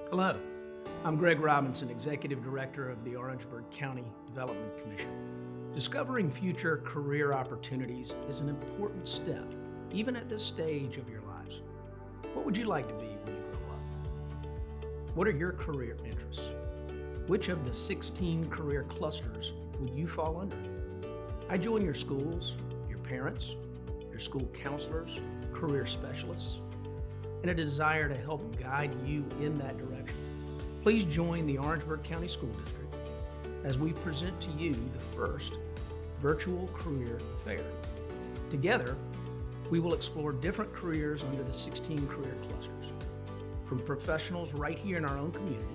Hello, I'm Greg Robinson, Executive Director of the Orangeburg County Development Commission. Discovering future career opportunities is an important step, even at this stage of your lives. What would you like to be when you grow up? What are your career interests? Which of the 16 career clusters would you fall under? I join your schools, your parents, your school counselors, career specialists, in a desire to help guide you in that direction. Please join the Orangeburg County School District as we present to you the first virtual career fair. Together, we will explore different careers under the 16 career clusters, from professionals right here in our own community,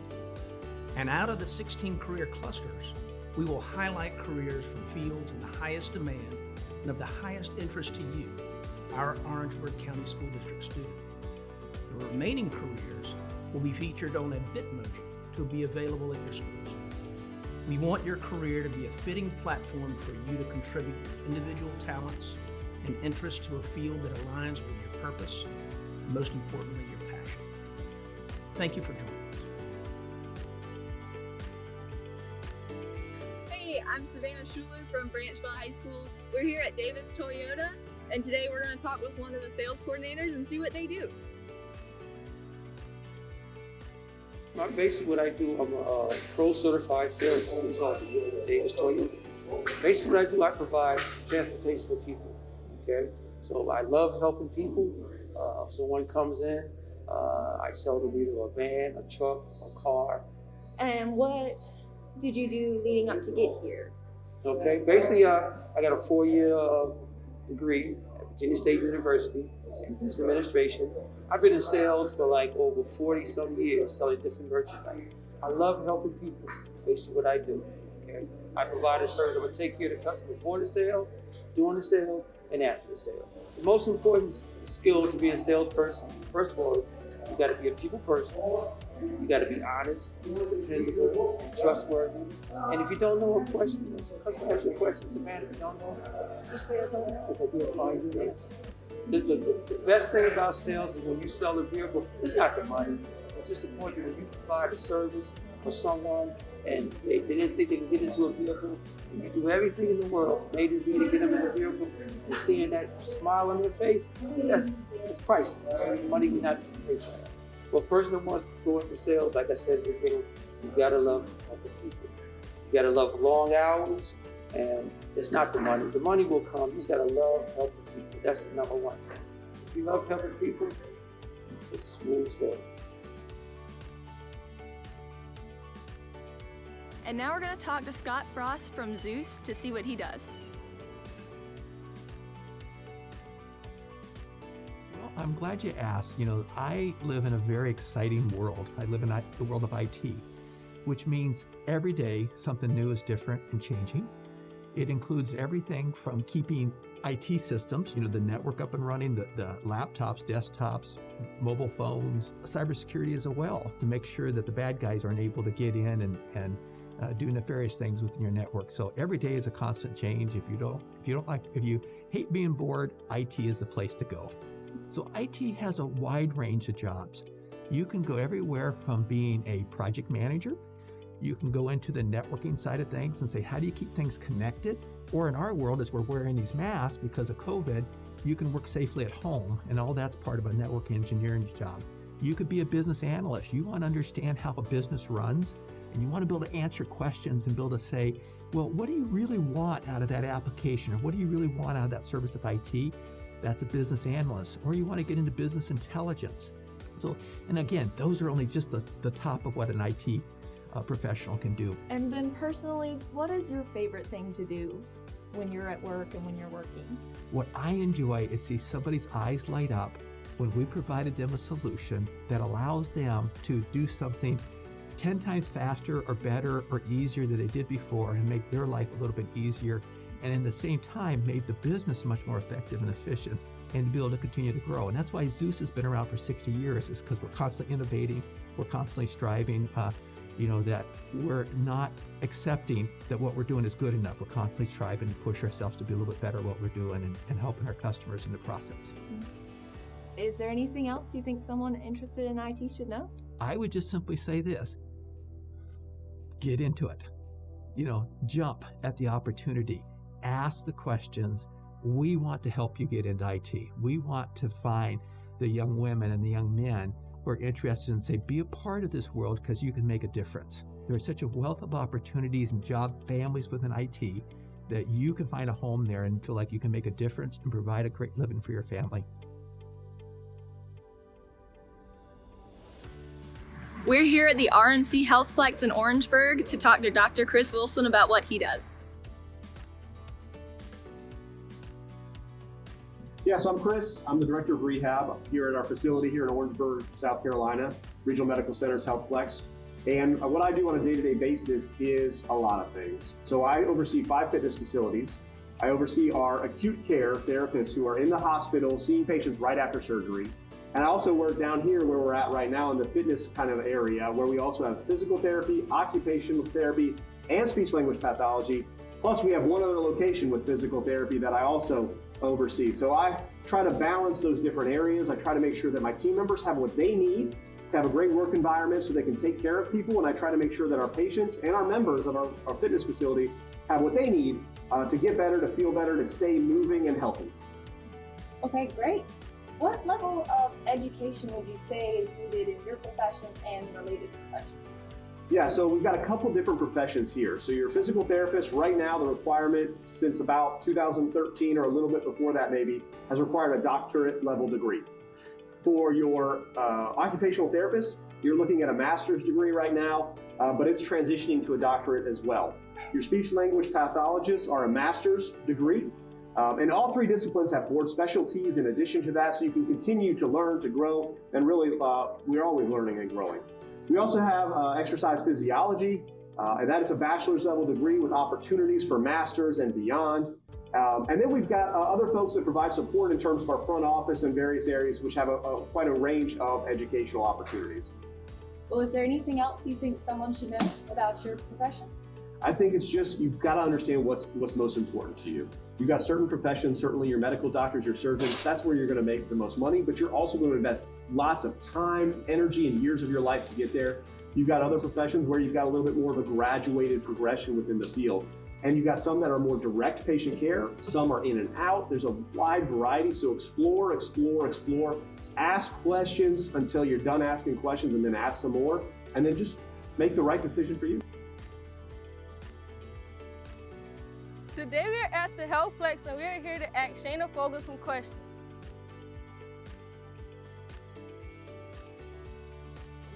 and out of the 16 career clusters, we will highlight careers from fields in the highest demand and of the highest interest to you, our Orangeburg County School District student. The remaining careers will be featured on a Bitmoji to be available at your schools. We want your career to be a fitting platform for you to contribute your individual talents and interests to a field that aligns with your purpose and, most importantly, your passion. Thank you for joining us. Hey, I'm Savannah Schuler from Branchville High School. We're here at Davis Toyota, and today we're going to talk with one of the sales coordinators and see what they do. Basically, what I do, I'm a pro certified sales consultant at Davis Toyota. Basically, what I do, I provide transportation for people. Okay, so I love helping people. If someone comes in, I sell them either a van, a truck, a car. And what did you do leading up to get here? Okay, basically, I got a 4-year degree at Virginia State University in business administration. I've been in sales for like over 40-some years, selling different merchandise. I love helping people. Basically, what I do. Okay, I provide a service. I'm gonna take care of the customer before the sale, during the sale, and after the sale. The most important skill to be a salesperson, first of all, you got to be a people person. You got to be honest, dependable, and trustworthy. And if you don't know a question, if a customer asks you a question, it's a matter if you don't know, just say I don't know, but we'll find you an answer. The best thing about sales is when you sell a vehicle, it's not the money. It's just the point that when you provide a service for someone and they didn't think they could get into a vehicle, and you do everything in the world from A to Z to get them in a vehicle, and seeing that smile on their face, it's priceless. Money cannot pay for that. Well, first and foremost, go into sales, like I said at the beginning, you gotta love helping people. You gotta love long hours, and it's not the money. The money will come. You just gotta love helping people. That's the number one thing. If you love helping people, it's a smooth sale. And now we're going to talk to Scott Frost from Zeus to see what he does. Well, I'm glad you asked. I live in a very exciting world. I live in the world of IT, which means every day something new is different and changing. It includes everything from keeping IT systems, the network up and running, the laptops, desktops, mobile phones, cybersecurity as well, to make sure that the bad guys aren't able to get in and do nefarious things within your network. So every day is a constant change. If you hate being bored, IT is the place to go. So IT has a wide range of jobs. You can go everywhere from being a project manager. You can go into the networking side of things and say, how do you keep things connected? Or in our world, as we're wearing these masks because of COVID, you can work safely at home, and all that's part of a network engineering job. You could be a business analyst. You want to understand how a business runs, and you want to be able to answer questions and be able to say, well, what do you really want out of that application? Or what do you really want out of that service of IT? That's a business analyst. Or you want to get into business intelligence. So, and again, those are only just the top of what an IT professional can do. And then personally, what is your favorite thing to do when you're at work and when you're working? What I enjoy is see somebody's eyes light up when we provided them a solution that allows them to do something 10 times faster or better or easier than they did before and make their life a little bit easier, and in the same time made the business much more effective and efficient and to be able to continue to grow. And that's why Zeus has been around for 60 years, is because we're constantly innovating, we're constantly striving, that we're not accepting that what we're doing is good enough. We're constantly striving to push ourselves to be a little bit better at what we're doing and helping our customers in the process. Is there anything else you think someone interested in IT should know? I would just simply say this: get into it. Jump at the opportunity. Ask the questions. We want to help you get into IT. We want to find the young women and the young men who are interested and say, be a part of this world because you can make a difference. There's such a wealth of opportunities and job families within IT that you can find a home there and feel like you can make a difference and provide a great living for your family. We're here at the RMC Healthplex in Orangeburg to talk to Dr. Chris Wilson about what he does. Yes, I'm Chris. I'm the Director of Rehab here at our facility here in Orangeburg, South Carolina, Regional Medical Center's Healthplex. And what I do on a day-to-day basis is a lot of things. So I oversee 5 fitness facilities. I oversee our acute care therapists who are in the hospital seeing patients right after surgery. And I also work down here where we're at right now in the fitness kind of area, where we also have physical therapy, occupational therapy, and speech-language pathology. Plus we have one other location with physical therapy that I also oversee. So I try to balance those different areas. I try to make sure that my team members have what they need to have a great work environment so they can take care of people. And I try to make sure that our patients and our members of our fitness facility have what they need to get better, to feel better, to stay moving and healthy. Okay, great. What level of education would you say is needed in your profession and related professions? Yeah, so we've got a couple different professions here. So your physical therapist, right now, the requirement since about 2013 or a little bit before that maybe, has required a doctorate level degree. For your occupational therapist, you're looking at a master's degree right now, but it's transitioning to a doctorate as well. Your speech language pathologists are a master's degree. And all 3 disciplines have board specialties in addition to that, so you can continue to learn, to grow, and really, we're always learning and growing. We also have exercise physiology, and that is a bachelor's level degree with opportunities for masters and beyond. And then we've got other folks that provide support in terms of our front office and various areas, which have quite a range of educational opportunities. Well, is there anything else you think someone should know about your profession? I think it's just, you've got to understand what's most important to you. You've got certain professions, certainly your medical doctors, your surgeons, that's where you're going to make the most money, but you're also going to invest lots of time, energy, and years of your life to get there. You've got other professions where you've got a little bit more of a graduated progression within the field. And you've got some that are more direct patient care, some are in and out. There's a wide variety, so explore. Ask questions until you're done asking questions, and then ask some more, and then just make the right decision for you. Today we're at the Healthplex and we're here to ask Shayna Fogan some questions.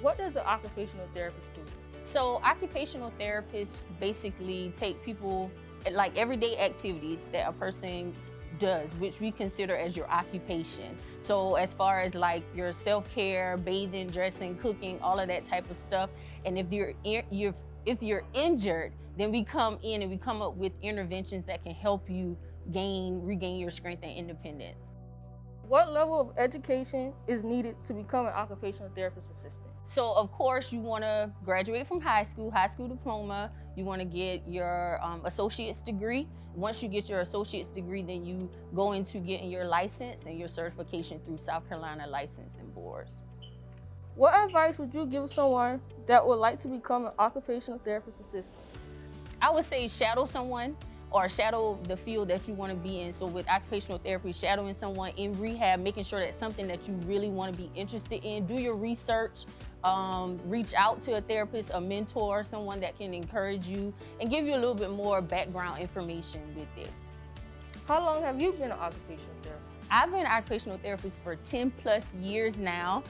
What does an occupational therapist do? So occupational therapists basically take people, like everyday activities that a person does, which we consider as your occupation. So as far as like your self-care, bathing, dressing, cooking, all of that type of stuff. And if you're injured, then we come in and we come up with interventions that can help you regain your strength and independence. What level of education is needed to become an occupational therapist assistant? So of course you want to graduate from high school diploma. You want to get your associate's degree. Once you get your associate's degree, then you go into getting your license and your certification through South Carolina licensing boards. What advice would you give someone that would like to become an occupational therapist assistant? I would say shadow someone or shadow the field that you want to be in. So with occupational therapy, shadowing someone in rehab, making sure that's something that you really want to be interested in. Do your research, reach out to a therapist, a mentor, someone that can encourage you and give you a little bit more background information with it. How long have you been an occupational therapist? I've been an occupational therapist for 10 plus years now.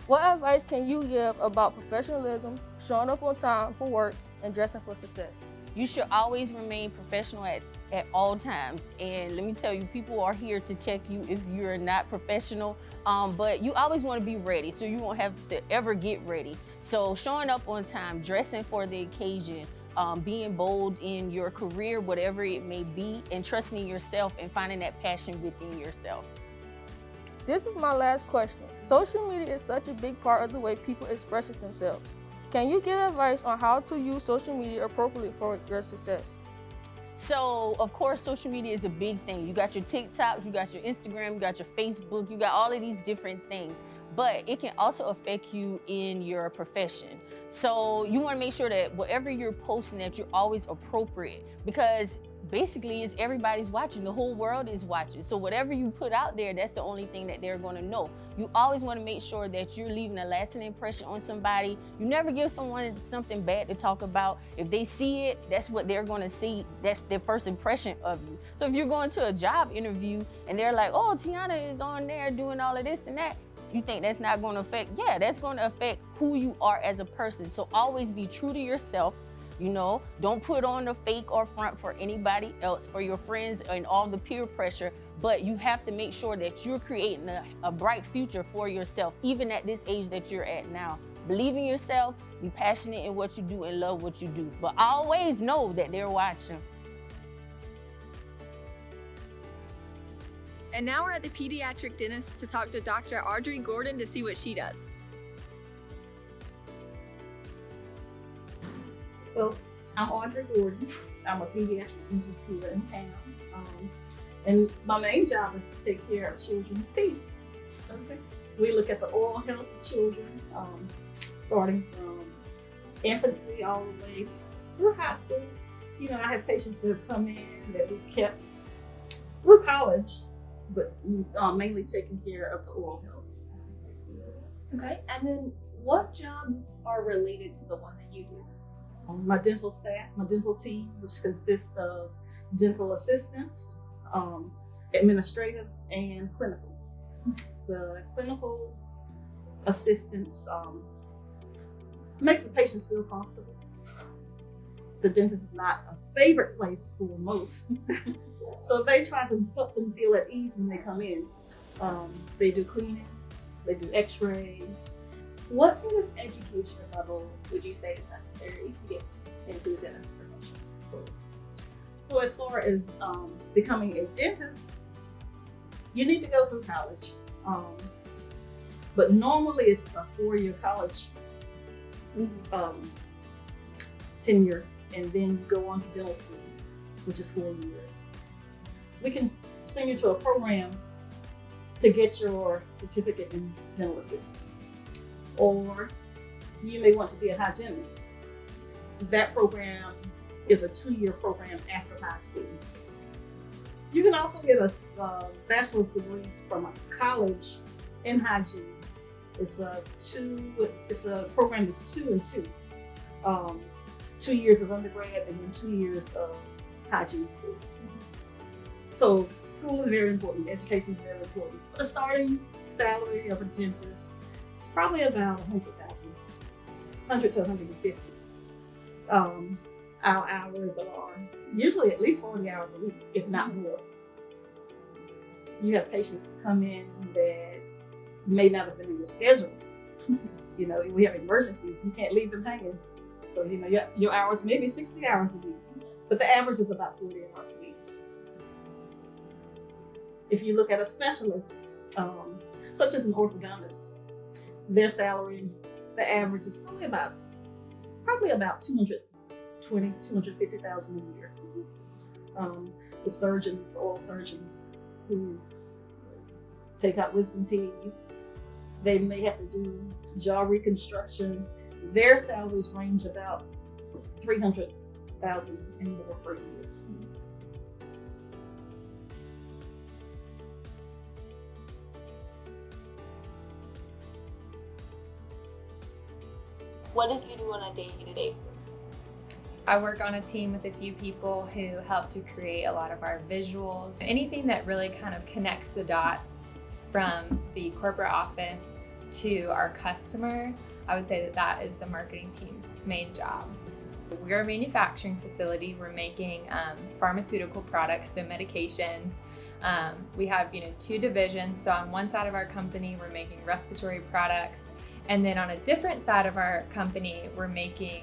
What advice can you give about professionalism, showing up on time for work, and dressing for success? You should always remain professional at all times. And let me tell you, people are here to check you if you're not professional, but you always want to be ready, so you won't have to ever get ready. So showing up on time, dressing for the occasion, being bold in your career, whatever it may be, and trusting in yourself and finding that passion within yourself. This is my last question. Social media is such a big part of the way people express themselves. Can you give advice on how to use social media appropriately for your success? So of course, social media is a big thing. You got your TikToks, you got your Instagram, you got your Facebook, you got all of these different things. But it can also affect you in your profession. So you want to make sure that whatever you're posting, that you're always appropriate, because basically it's everybody's watching. The whole world is watching. So whatever you put out there, that's the only thing that they're going to know. You always want to make sure that you're leaving a lasting impression on somebody. You never give someone something bad to talk about. If they see it, that's what they're going to see. That's their first impression of you. So if you're going to a job interview and they're like, oh, Tiana is on there doing all of this and that, you think that's not going to affect? Yeah, that's going to affect who you are as a person. So always be true to yourself. You know, don't put on a fake or front for anybody else, for your friends and all the peer pressure, but you have to make sure that you're creating a bright future for yourself, even at this age that you're at now. Believe in yourself, be passionate in what you do and love what you do, but always know that they're watching. And now we're at the pediatric dentist to talk to Dr. Audrey Gordon to see what she does. Well, I'm Audrey Gordon. I'm a pediatric dentist here in town. And my main job is to take care of children's teeth. Okay. We look at the oral health of children, starting from infancy all the way through high school. You know, I have patients that have come in that we've kept through college, but mainly taking care of the oral health. Okay, and then what jobs are related to the one that you do? My dental staff, my dental team, which consists of dental assistants, administrative, and clinical. The clinical assistants make the patients feel comfortable. The dentist is not a favorite place for most, so they try to help them feel at ease when they come in. They do cleanings, they do x-rays. What sort of education level would you say is necessary to get into the dentist profession? So as far as becoming a dentist, you need to go through college. But normally it's a 4-year college tenure, and then you go on to dental school, which is 4 years. We can send you to a program to get your certificate in dental assistant. Or you may want to be a hygienist. That program is a 2-year program after high school. You can also get a bachelor's degree from a college in hygiene. It's a program that's 2 and 2. 2 years of undergrad and then 2 years of hygiene school. So school is very important, education is very important. The starting salary of a dentist is probably about $100,000, 100 to 150. Our hours are usually at least 40 hours a week, if not more. You have patients that come in that may not have been in your schedule. You know, we have emergencies, you can't leave them hanging. So, you know, your hours may be 60 hours a week, but the average is about 40 hours a week. If you look at a specialist, such as an orthodontist, their salary, the average is probably about $220,000, $250,000 a year. The surgeons, oral surgeons who take out wisdom teeth, they may have to do jaw reconstruction. Their salaries range about $300,000 and more per year. What does you do on a day-to-day basis? I work on a team with a few people who help to create a lot of our visuals. Anything that really kind of connects the dots from the corporate office to our customer, I would say that that is the marketing team's main job. We're a manufacturing facility. We're making pharmaceutical products, so medications. We have 2 divisions. So on one side of our company, we're making respiratory products. And then on a different side of our company, we're making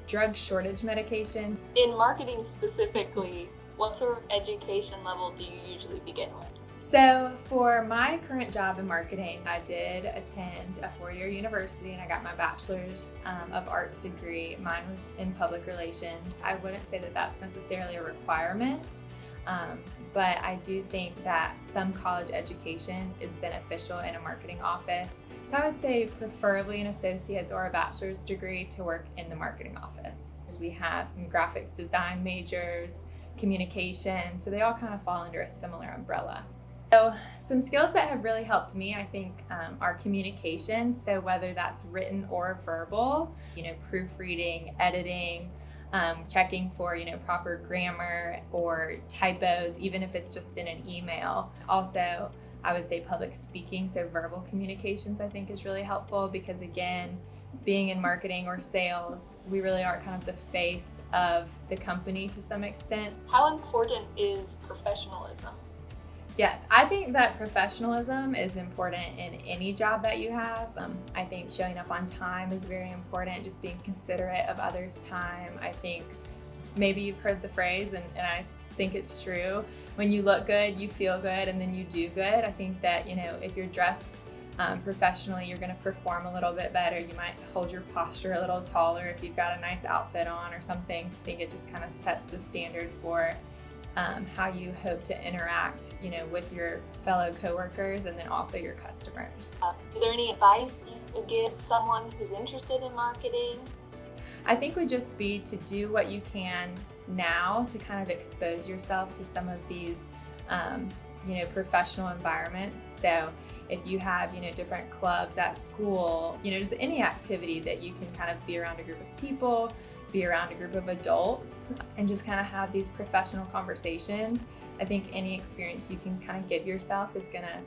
drug shortage medication. In marketing specifically, what sort of education level do you usually begin with? So for my current job in marketing, I did attend a 4-year university and I got my bachelor's of arts degree. Mine was in public relations. I wouldn't say that that's necessarily a requirement, but I do think that some college education is beneficial in a marketing office. So I would say preferably an associate's or a bachelor's degree to work in the marketing office. We have some graphics design majors, communication, so they all kind of fall under a similar umbrella. So some skills that have really helped me, I think, are communication. So whether that's written or verbal, proofreading, editing, checking for, proper grammar or typos, even if it's just in an email. Also, I would say public speaking, so verbal communications, I think is really helpful because, again, being in marketing or sales, we really are kind of the face of the company to some extent. How important is professionalism? Yes, I think that professionalism is important in any job that you have. I think showing up on time is very important, just being considerate of others' time. I think maybe you've heard the phrase, and I think it's true, when you look good, you feel good, and then you do good. I think that, if you're dressed professionally, you're going to perform a little bit better. You might hold your posture a little taller if you've got a nice outfit on or something. I think it just kind of sets the standard for how you hope to interact, with your fellow coworkers and then also your customers. Is there any advice you would give someone who's interested in marketing? I think would just be to do what you can now to kind of expose yourself to some of these, professional environments. So if you have, different clubs at school, just any activity that you can kind of be around a group of people, be around a group of adults, and just kind of have these professional conversations. I think any experience you can kind of give yourself is gonna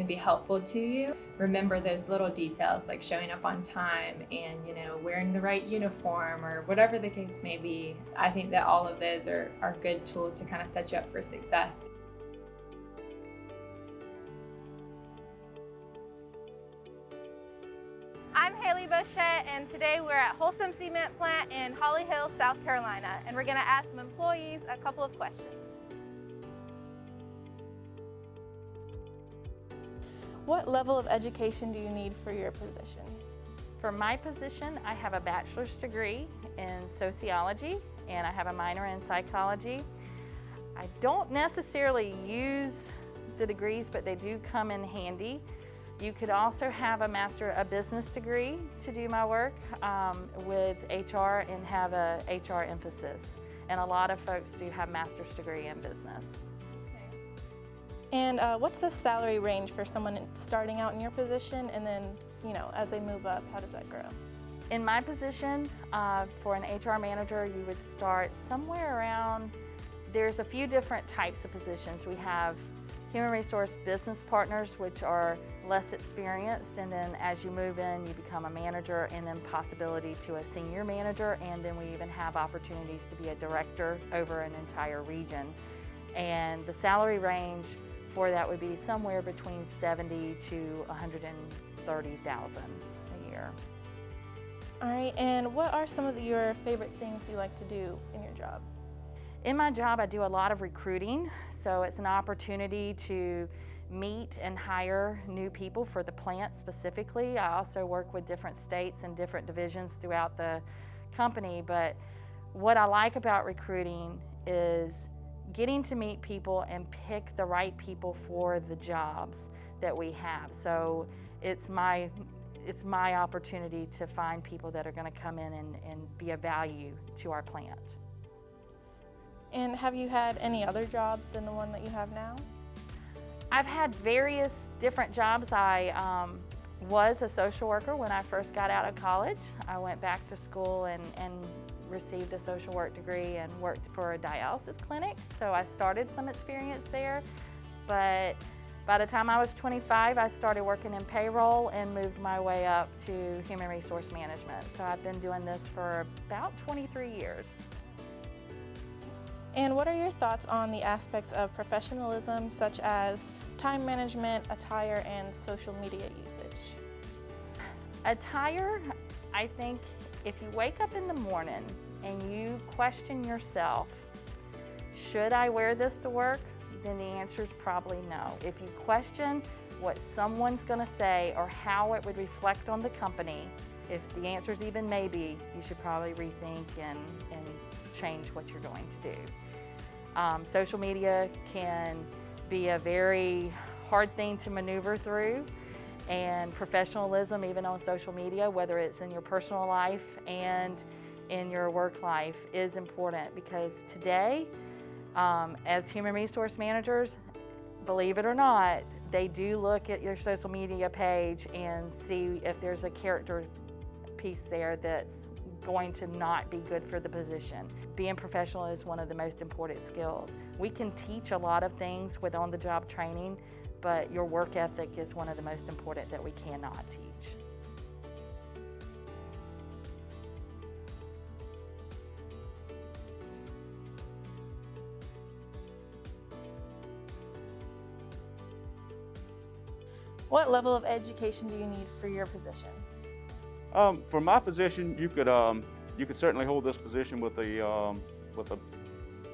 be helpful to you. Remember those little details like showing up on time and wearing the right uniform or whatever the case may be. I think that all of those are good tools to kind of set you up for success. I'm Bushette, and today we're at Wholesome Cement Plant in Holly Hills, South Carolina, and we're going to ask some employees a couple of questions. What level of education do you need for your position? For my position, I have a bachelor's degree in sociology and I have a minor in psychology. I don't necessarily use the degrees, but they do come in handy. You could also have a business degree to do my work with HR and have a HR emphasis. And a lot of folks do have master's degree in business. And what's the salary range for someone starting out in your position, and then, as they move up, how does that grow? In my position, for an HR manager, you would start somewhere around, there's a few different types of positions. We have human resource business partners, which are less experienced, and then as you move in, you become a manager, and then possibility to a senior manager, and then we even have opportunities to be a director over an entire region. And the salary range for that would be somewhere between $70,000 to $130,000 a year. All right, and what are some of your favorite things you like to do in your job? In my job, I do a lot of recruiting, so it's an opportunity to meet and hire new people for the plant specifically. I also work with different states and different divisions throughout the company, but what I like about recruiting is getting to meet people and pick the right people for the jobs that we have. So it's my opportunity to find people that are going to come in and be of value to our plant. And have you had any other jobs than the one that you have now? I've had various different jobs. I was a social worker when I first got out of college. I went back to school and received a social work degree and worked for a dialysis clinic. So I started some experience there, but by the time I was 25, I started working in payroll and moved my way up to human resource management. So I've been doing this for about 23 years. And what are your thoughts on the aspects of professionalism, such as time management, attire, and social media usage? Attire, I think if you wake up in the morning and you question yourself, should I wear this to work? then the answer is probably no. If you question what someone's going to say or how it would reflect on the company, if the answer is even maybe, you should probably rethink and change what you're going to do. Social media can be a very hard thing to maneuver through, and professionalism, even on social media, whether it's in your personal life and in your work life, is important, because today, as human resource managers, believe it or not, they do look at your social media page and see if there's a character piece there that's going to not be good for the position. Being professional is one of the most important skills. We can teach a lot of things with on-the-job training, but your work ethic is one of the most important that we cannot teach. What level of education do you need for your position? For my position, you could certainly hold this position with a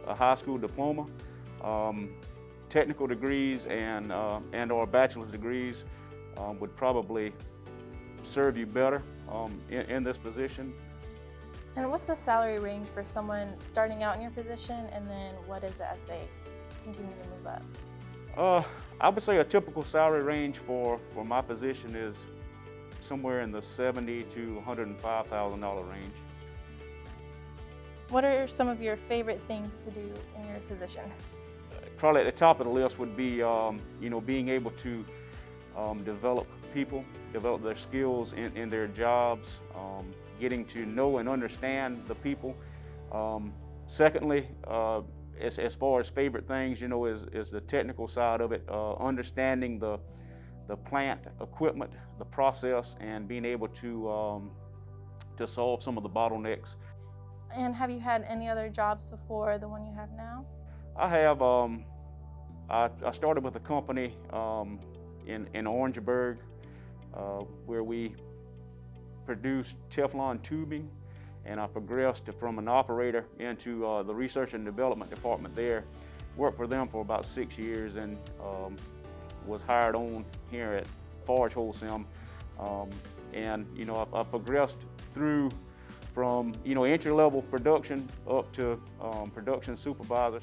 high school diploma. Technical degrees and or bachelor's degrees would probably serve you better in this position. And what's the salary range for someone starting out in your position, and then what is it as they continue to move up? I would say a typical salary range for my position is somewhere in the $70,000 to $105,000 range. What are some of your favorite things to do in your position? Probably at the top of the list would be, being able to develop people, develop their skills in their jobs, getting to know and understand the people. Secondly, as far as favorite things, is the technical side of it, understanding the plant equipment, the process, and being able to solve some of the bottlenecks. And have you had any other jobs before the one you have now? I have. I started with a company in Orangeburg where we produced Teflon tubing, and I progressed from an operator into the research and development department there. Worked for them for about 6 years, and was hired on here at Forge Wholesale. And I progressed through from entry-level production up to production supervisor.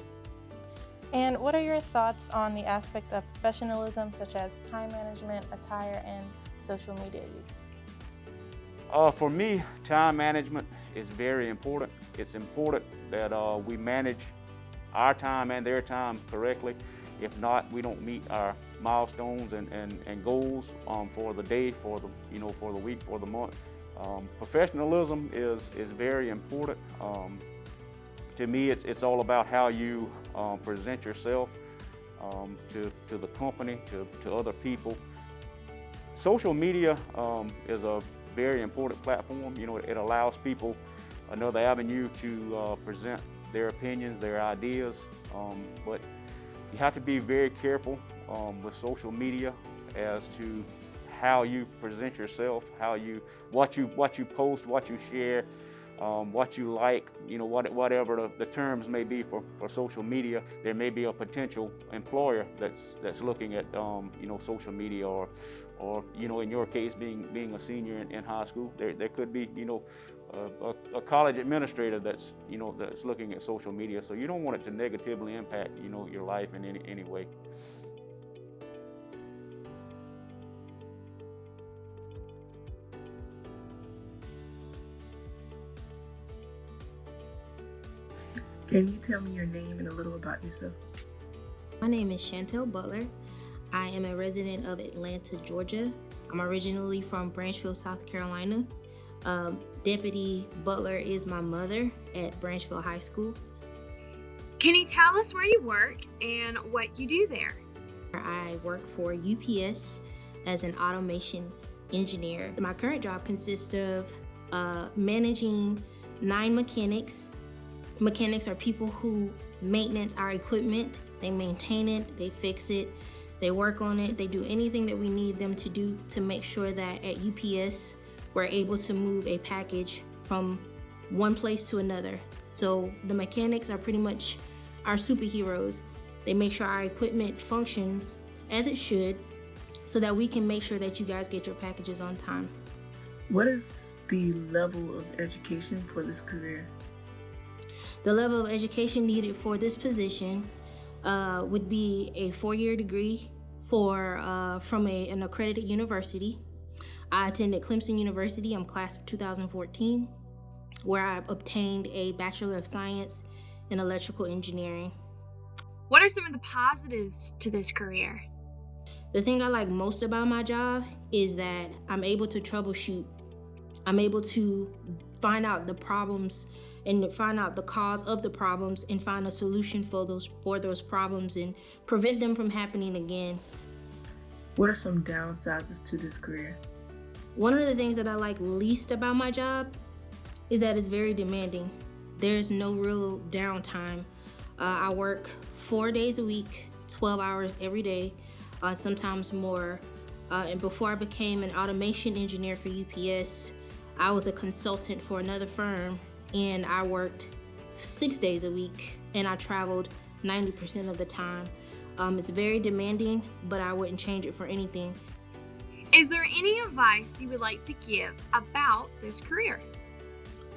And what are your thoughts on the aspects of professionalism, such as time management, attire, and social media use? For me, time management is very important. It's important that we manage our time and their time correctly. If not, we don't meet our milestones and goals for the day, for the week, for the month. Professionalism is very important. To me, it's all about how you present yourself to the company, to other people. Social media is a very important platform. It allows people another avenue to present their opinions, their ideas, but you have to be very careful with social media as to how you present yourself, what you post, what you share, what you like, whatever the terms may be for social media. There may be a potential employer that's looking at social media, or in your case, being a senior in high school, there could be a college administrator that's looking at social media. So you don't want it to negatively impact your life in any way. Can you tell me your name and a little about yourself? My name is Chantelle Butler. I am a resident of Atlanta, Georgia. I'm originally from Branchville, South Carolina. Deputy Butler is my mother at Branchville High School. Can you tell us where you work and what you do there? I work for UPS as an automation engineer. My current job consists of managing 9 mechanics. Mechanics are people who maintenance our equipment. They maintain it, they fix it, they work on it, they do anything that we need them to do to make sure that at UPS we're able to move a package from one place to another. So the mechanics are pretty much our superheroes They make sure our equipment functions as it should so that we can make sure that you guys get your packages on time. What is the level of education for this career? The level of education needed for this position would be a 4-year degree from an accredited university. I attended Clemson University. I'm class of 2014, where I obtained a Bachelor of Science in Electrical Engineering. What are some of the positives to this career? The thing I like most about my job is that I'm able to troubleshoot. I'm able to find out the problems and find out the cause of the problems and find a solution for those problems and prevent them from happening again. What are some downsides to this career? One of the things that I like least about my job is that it's very demanding. There's no real downtime. I work 4 days a week, 12 hours every day, sometimes more. And before I became an automation engineer for UPS, I was a consultant for another firm, and I worked 6 days a week, and I traveled 90% of the time. It's very demanding, but I wouldn't change it for anything. Is there any advice you would like to give about this career?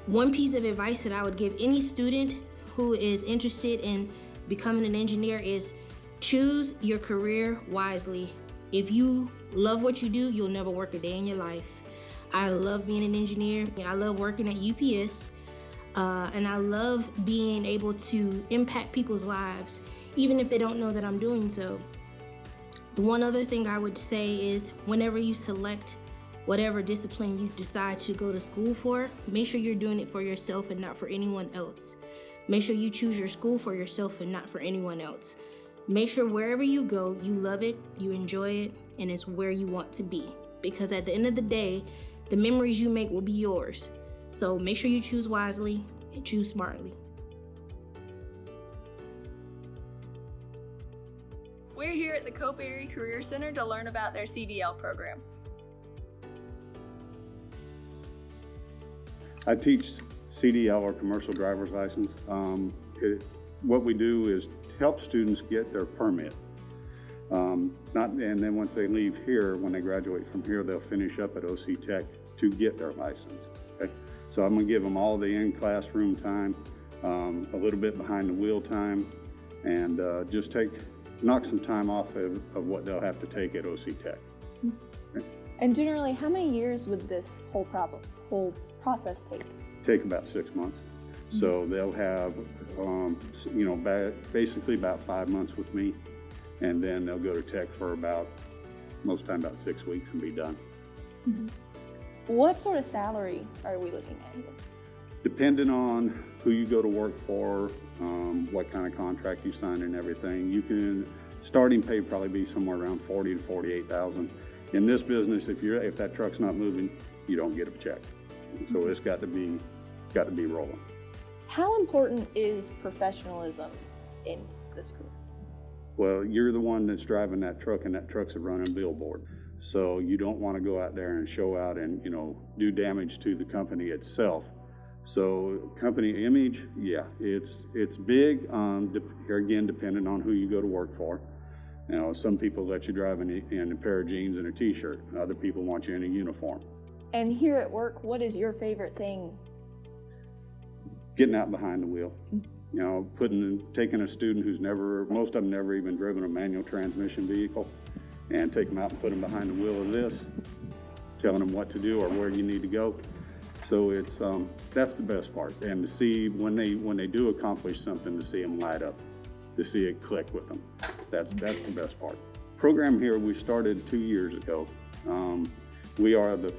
One piece of advice that I would give any student who is interested in becoming an engineer is choose your career wisely. If you love what you do, you'll never work a day in your life. I love being an engineer. I love working at UPS, and I love being able to impact people's lives, even if they don't know that I'm doing so. The one other thing I would say is whenever you select whatever discipline you decide to go to school for, make sure you're doing it for yourself and not for anyone else. Make sure you choose your school for yourself and not for anyone else. Make sure wherever you go, you love it, you enjoy it, and it's where you want to be. Because at the end of the day, the memories you make will be yours. So make sure you choose wisely and choose smartly. We're here at the Cope-Erie Career Center to learn about their CDL program. I teach CDL, or commercial driver's license. What we do is help students get their permit. And then once they leave here, when they graduate from here, they'll finish up at OC Tech to get their license. Okay? So I'm gonna give them all the in-classroom time, a little bit behind the wheel time, and just knock some time off of what they'll have to take at OC Tech. Okay? And generally, how many years would this whole process take? Take about 6 months. So they'll have, basically about 5 months with me, and then they'll go to Tech for most time about 6 weeks and be done. Mm-hmm. What sort of salary are we looking at here? Depending on who you go to work for, what kind of contract you sign and everything, starting pay probably be somewhere around $40,000 to $48,000. In this business, if that truck's not moving, you don't get a check. So it's got to be rolling. How important is professionalism in this career? Well, you're the one that's driving that truck, and that truck's a running billboard. So you don't want to go out there and show out and do damage to the company itself. So company image, yeah, it's big. Again, depending on who you go to work for. Some people let you drive in a pair of jeans and a t-shirt. Other people want you in a uniform. And here at work, what is your favorite thing? Getting out behind the wheel. Taking a student most of them never even driven a manual transmission vehicle, and take them out and put them behind the wheel of this, telling them what to do or where you need to go. So that's the best part. And to see when they do accomplish something, to see them light up, to see it click with them. That's the best part. Program here we started 2 years ago. We are the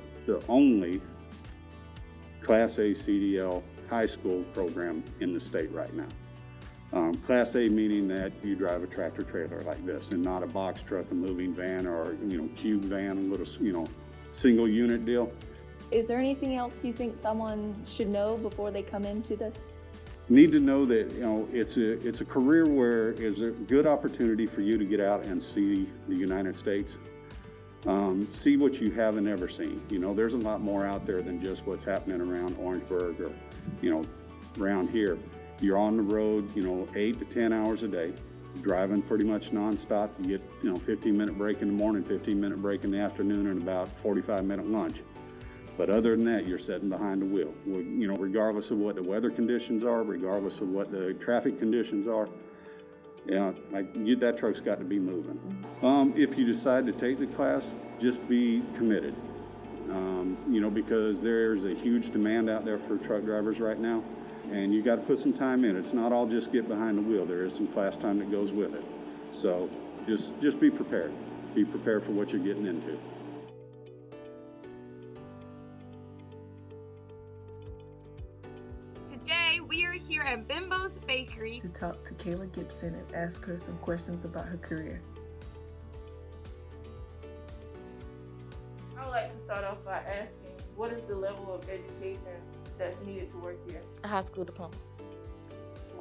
only Class A CDL high school program in the state right now. Class A meaning that you drive a tractor trailer like this and not a box truck, a moving van, or cube van, a little single unit deal. Is there anything else you think someone should know before they come into this? Need to know that it's a career where is a good opportunity for you to get out and see the United States. See what you haven't ever seen. There's a lot more out there than just what's happening around Orangeburg or around here. You're on the road 8 to 10 hours a day. driving pretty much nonstop. You get 15-minute break in the morning, 15-minute break in the afternoon, and about 45-minute lunch. But other than that, you're sitting behind the wheel. Regardless of what the weather conditions are, regardless of what the traffic conditions are, that truck's got to be moving. If you decide to take the class, just be committed. Because there's a huge demand out there for truck drivers right now, and you got to put some time in. It's not all just get behind the wheel. There is some class time that goes with it. So just be prepared. Be prepared for what you're getting into. Today, we are here at Bimbo's Bakery to talk to Kayla Gibson and ask her some questions about her career. I would like to start off by asking, what is the level of education that's needed to work here? A high school diploma.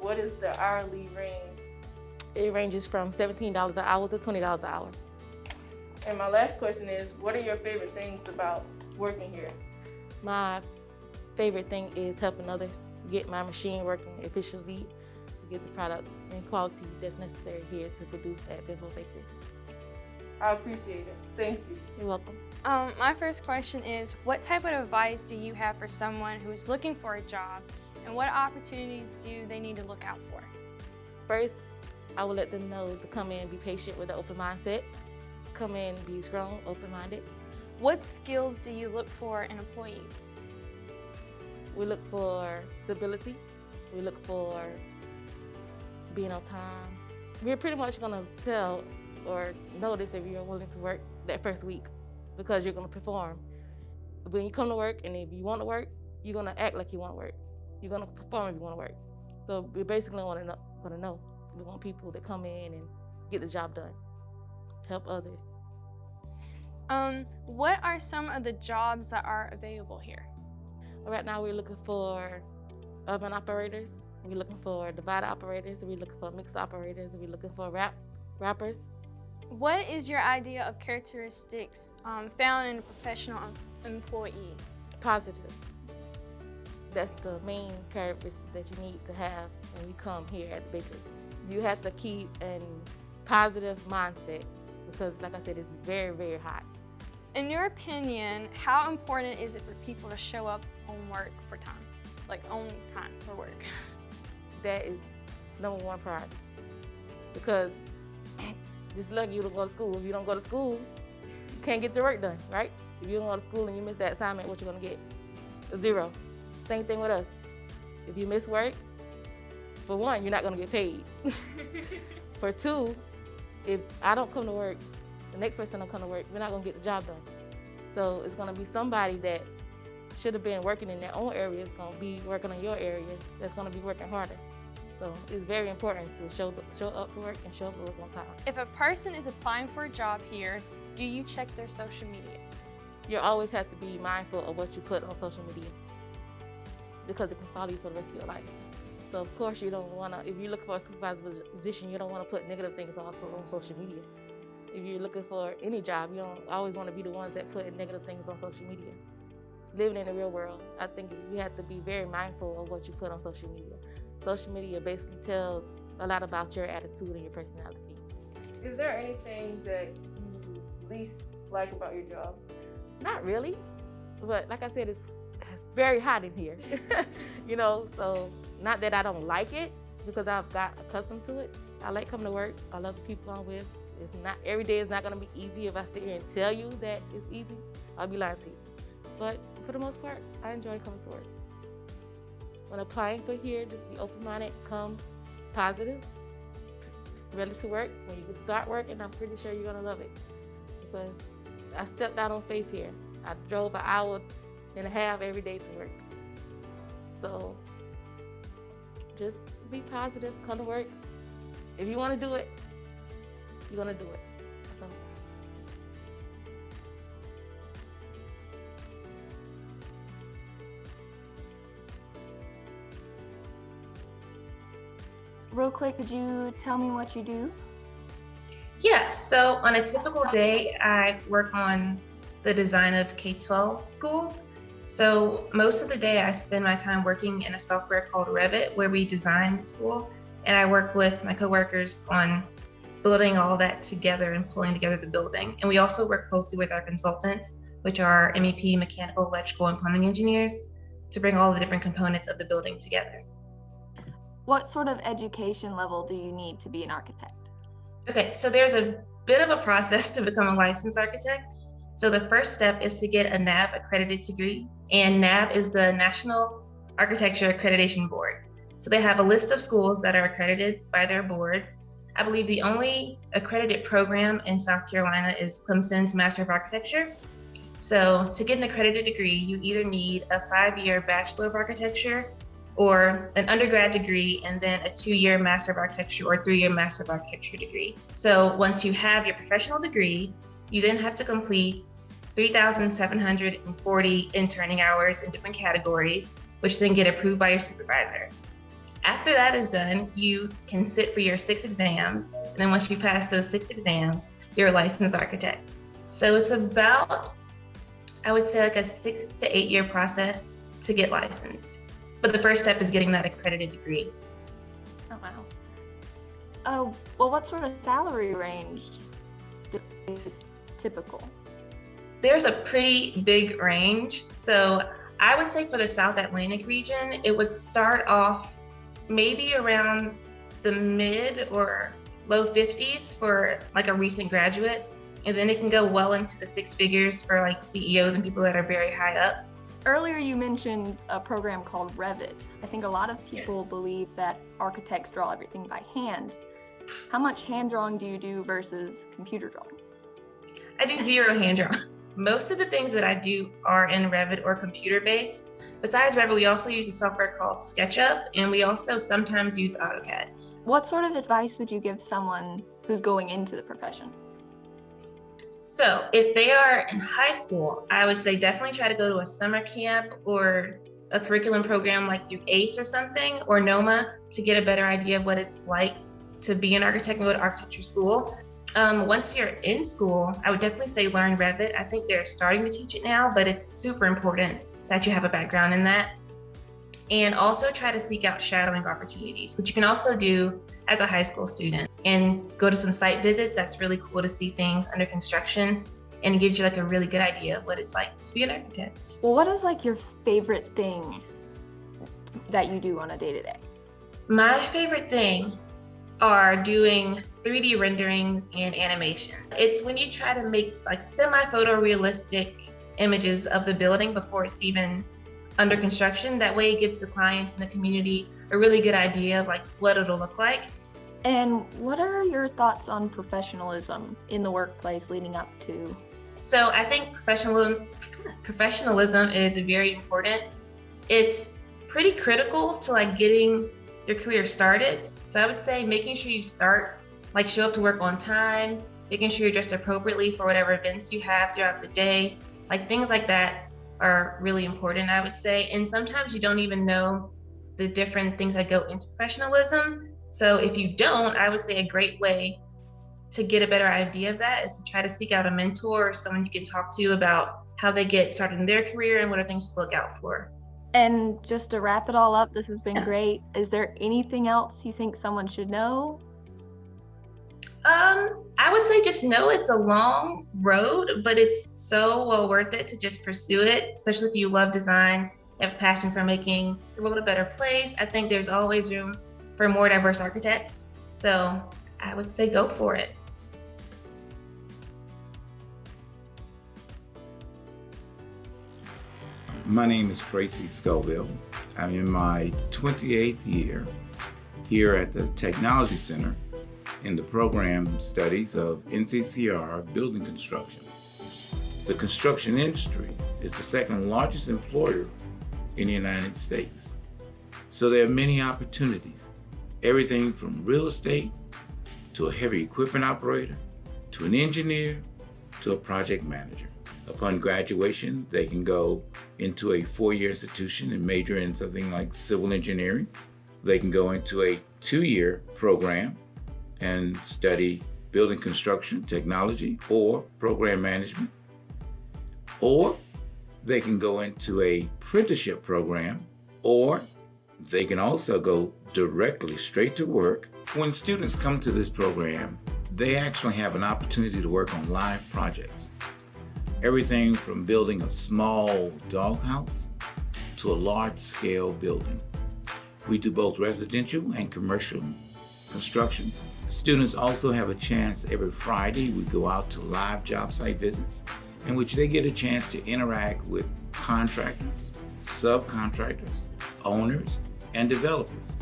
What is the hourly range? It ranges from $17 an hour to $20 an hour. And my last question is, what are your favorite things about working here? My favorite thing is helping others get my machine working efficiently to get the product and quality that's necessary here to produce at Bimbo Bakeries. I appreciate it. Thank you. You're welcome. My first question is, what type of advice do you have for someone who is looking for a job, and what opportunities do they need to look out for? First, I would let them know to come in, be patient with an open mindset. Come in, be strong, open-minded. What skills do you look for in employees? We look for stability. We look for being on time. We're pretty much gonna tell or notice if you're willing to work that first week, because you're gonna perform. When you come to work, and if you want to work, you're gonna act like you want to work. You're gonna perform if you want to work. So we basically gonna know. We want people that come in and get the job done, help others. What are some of the jobs that are available here? Right now we're looking for oven operators. We're looking for divider operators. We're looking for mixer operators. We're looking for wrappers. What is your idea of characteristics found in a professional employee? Positive. That's the main characteristic that you need to have when you come here at the bakery. You have to keep a positive mindset because, like I said, it's very, very hot. In your opinion, how important is it for people to show up on work for time? Like on time for work? That is number one priority. Because just like you don't go to school. If you don't go to school, you can't get the work done, right? If you don't go to school and you miss that assignment, what you gonna get? A 0. Same thing with us. If you miss work, for one, you're not gonna get paid. For two, if I don't come to work, the next person don't come to work, we're not gonna get the job done. So it's gonna be somebody that should have been working in their own area is gonna be working in your area that's gonna be working harder. So it's very important to show up to work and show up to work on time. If a person is applying for a job here, do you check their social media? You always have to be mindful of what you put on social media because it can follow you for the rest of your life. So of course you don't wanna, if you're looking for a supervisor position, you don't wanna put negative things also on social media. If you're looking for any job, you don't always wanna be the ones that put negative things on social media. Living in the real world, I think you have to be very mindful of what you put on social media. Social media basically tells a lot about your attitude and your personality. Is there anything that you least like about your job? Not really, but like I said, it's very hot in here. So not that I don't like it, because I've got accustomed to it. I like coming to work. I love the people I'm with. It's not every day is not gonna be easy. If I sit here and tell you that it's easy, I'll be lying to you. But for the most part, I enjoy coming to work. When applying for here, just be open-minded, come positive, ready to work. When you can start working, I'm pretty sure you're gonna love it. Because I stepped out on faith here. I drove an hour and a half every day to work. So just be positive, come to work. If you wanna do it, you're gonna do it. So. Real quick, could you tell me what you do? Yeah, so on a typical day, I work on the design of K-12 schools. So most of the day I spend my time working in a software called Revit, where we design the school. and I work with my coworkers on building all that together and pulling together the building. And we also work closely with our consultants, which are MEP, mechanical, electrical, and plumbing engineers, to bring all the different components of the building together. What sort of education level do you need to be an architect? Okay, so there's a bit of a process to become a licensed architect. So the first step is to get a NAB accredited degree, and NAB is the National Architecture Accreditation Board. So they have a list of schools that are accredited by their board. I believe the only accredited program in South Carolina is Clemson's Master of Architecture. So to get an accredited degree, you either need a 5-year Bachelor of Architecture or an undergrad degree, and then a 2-year Master of Architecture or 3-year Master of Architecture degree. So once you have your professional degree, you then have to complete 3,740 interning hours in different categories, which then get approved by your supervisor. After that is done, you can sit for your 6 exams, and then once you pass those 6 exams, you're a licensed architect. So it's about, I would say, like a 6 to 8 year process to get licensed. But the first step is getting that accredited degree. Oh, wow. Oh, well, what sort of salary range is typical? There's a pretty big range. So I would say for the South Atlantic region, it would start off maybe around the mid or low 50s for like a recent graduate. And then it can go well into the 6 figures for like CEOs and people that are very high up. Earlier you mentioned a program called Revit. I think a lot of people believe that architects draw everything by hand. How much hand drawing do you do versus computer drawing? I do 0 hand drawing. Most of the things that I do are in Revit or computer based. Besides Revit, we also use a software called SketchUp, and we also sometimes use AutoCAD. What sort of advice would you give someone who's going into the profession? So if they are in high school, I would say definitely try to go to a summer camp or a curriculum program like through ACE or something, or NOMA, to get a better idea of what it's like to be an architect and go to architecture school. Once you're in school, I would definitely say learn Revit. I think they're starting to teach it now, but it's super important that you have a background in that. And also try to seek out shadowing opportunities, which you can also do as a high school student, and go to some site visits. That's really cool to see things under construction, and it gives you like a really good idea of what it's like to be an architect. Well, what is like your favorite thing that you do on a day-to-day? My favorite thing are doing 3D renderings and animations. It's when you try to make like semi-photorealistic images of the building before it's even under construction. That way it gives the clients and the community a really good idea of like what it'll look like. And what are your thoughts on professionalism in the workplace leading up to? So I think professionalism is very important. It's pretty critical to like getting your career started. So I would say making sure you start, like show up to work on time, making sure you're dressed appropriately for whatever events you have throughout the day. Like things like that are really important, I would say. And sometimes you don't even know the different things that go into professionalism. So if you don't, I would say a great way to get a better idea of that is to try to seek out a mentor or someone you can talk to about how they get started in their career and what are things to look out for. And just to wrap it all up, this has been great. Is there anything else you think someone should know? I would say just know it's a long road, but it's so well worth it to just pursue it, especially if you love design, you have a passion for making the world a better place. I think there's always room for more diverse architects. So I would say go for it. My name is Tracy Scoville. I'm in my 28th year here at the Technology Center in the program studies of NCCR building construction. The construction industry is the second largest employer in the United States. So there are many opportunities, everything from real estate to a heavy equipment operator, to an engineer, to a project manager. Upon graduation, they can go into a 4-year institution and major in something like civil engineering. They can go into a 2-year program and study building construction, technology, or program management. Or they can go into a apprenticeship program, or they can also go directly straight to work. When students come to this program, they actually have an opportunity to work on live projects. Everything from building a small doghouse to a large-scale building. We do both residential and commercial construction. Students also have a chance every Friday. We go out to live job site visits in which they get a chance to interact with contractors, subcontractors, owners, and developers.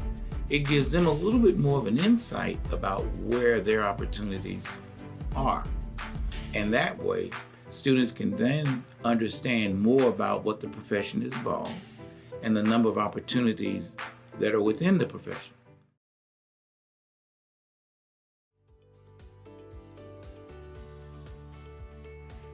It gives them a little bit more of an insight about where their opportunities are. And that way, students can then understand more about what the profession involves and the number of opportunities that are within the profession.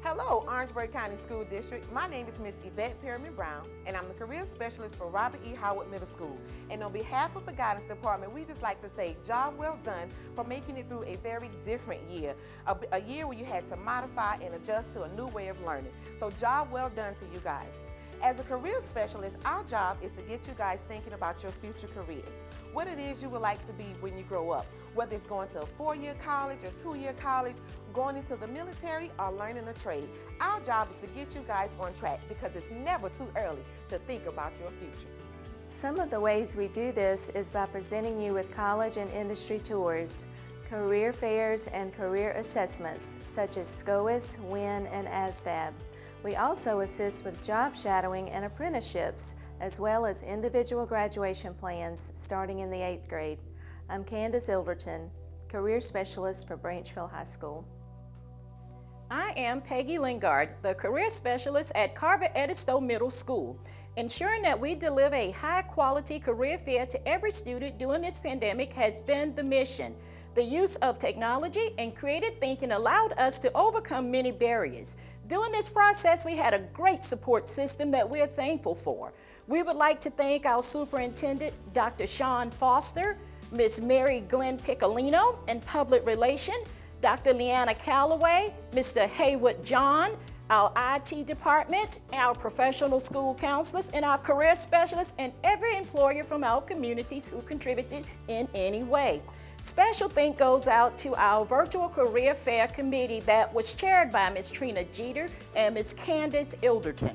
Hello, Orangeburg County School District. My name is Miss Yvette Perriman-Brown, and I'm the Career Specialist for Robert E. Howard Middle School. And on behalf of the Guidance Department, we just like to say job well done for making it through a very different year, a year where you had to modify and adjust to a new way of learning. So job well done to you guys. As a career specialist, our job is to get you guys thinking about your future careers, what it is you would like to be when you grow up, whether it's going to a 4-year college or 2-year college, going into the military or learning a trade. Our job is to get you guys on track because it's never too early to think about your future. Some of the ways we do this is by presenting you with college and industry tours, career fairs, and career assessments such as SCOAS, WIN, and ASVAB. We also assist with job shadowing and apprenticeships, as well as individual graduation plans starting in the 8th grade. I'm Candace Ilderton, Career Specialist for Branchville High School. I am Peggy Lingard, the Career Specialist at Carver Edisto Middle School. Ensuring that we deliver a high-quality career fair to every student during this pandemic has been the mission. The use of technology and creative thinking allowed us to overcome many barriers. During this process, we had a great support system that we're thankful for. We would like to thank our superintendent, Dr. Sean Foster, Ms. Mary Glenn Piccolino in Public Relations, Dr. Leanna Calloway, Mr. Haywood John, our IT department, our professional school counselors, and our career specialists, and every employer from our communities who contributed in any way. Special thanks goes out to our virtual career fair committee that was chaired by Ms. Trina Jeter and Ms. Candace Ilderton.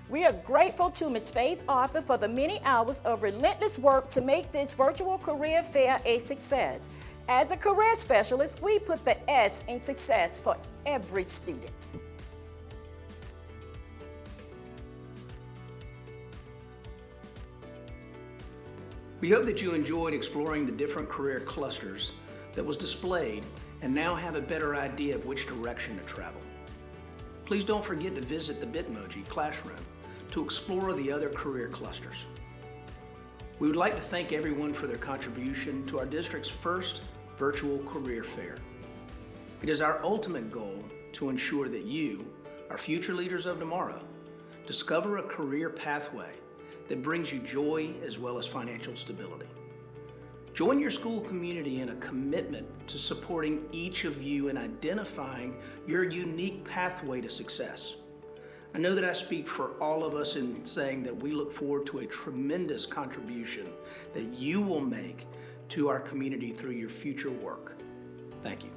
We are grateful to Ms. Faith Arthur for the many hours of relentless work to make this virtual career fair a success. As a career specialist, we put the S in success for every student. We hope that you enjoyed exploring the different career clusters that was displayed and now have a better idea of which direction to travel. Please don't forget to visit the Bitmoji Classroom to explore the other career clusters. We would like to thank everyone for their contribution to our district's first virtual career fair. It is our ultimate goal to ensure that you, our future leaders of tomorrow, discover a career pathway that brings you joy as well as financial stability. Join your school community in a commitment to supporting each of you in identifying your unique pathway to success. I know that I speak for all of us in saying that we look forward to a tremendous contribution that you will make to our community through your future work. Thank you.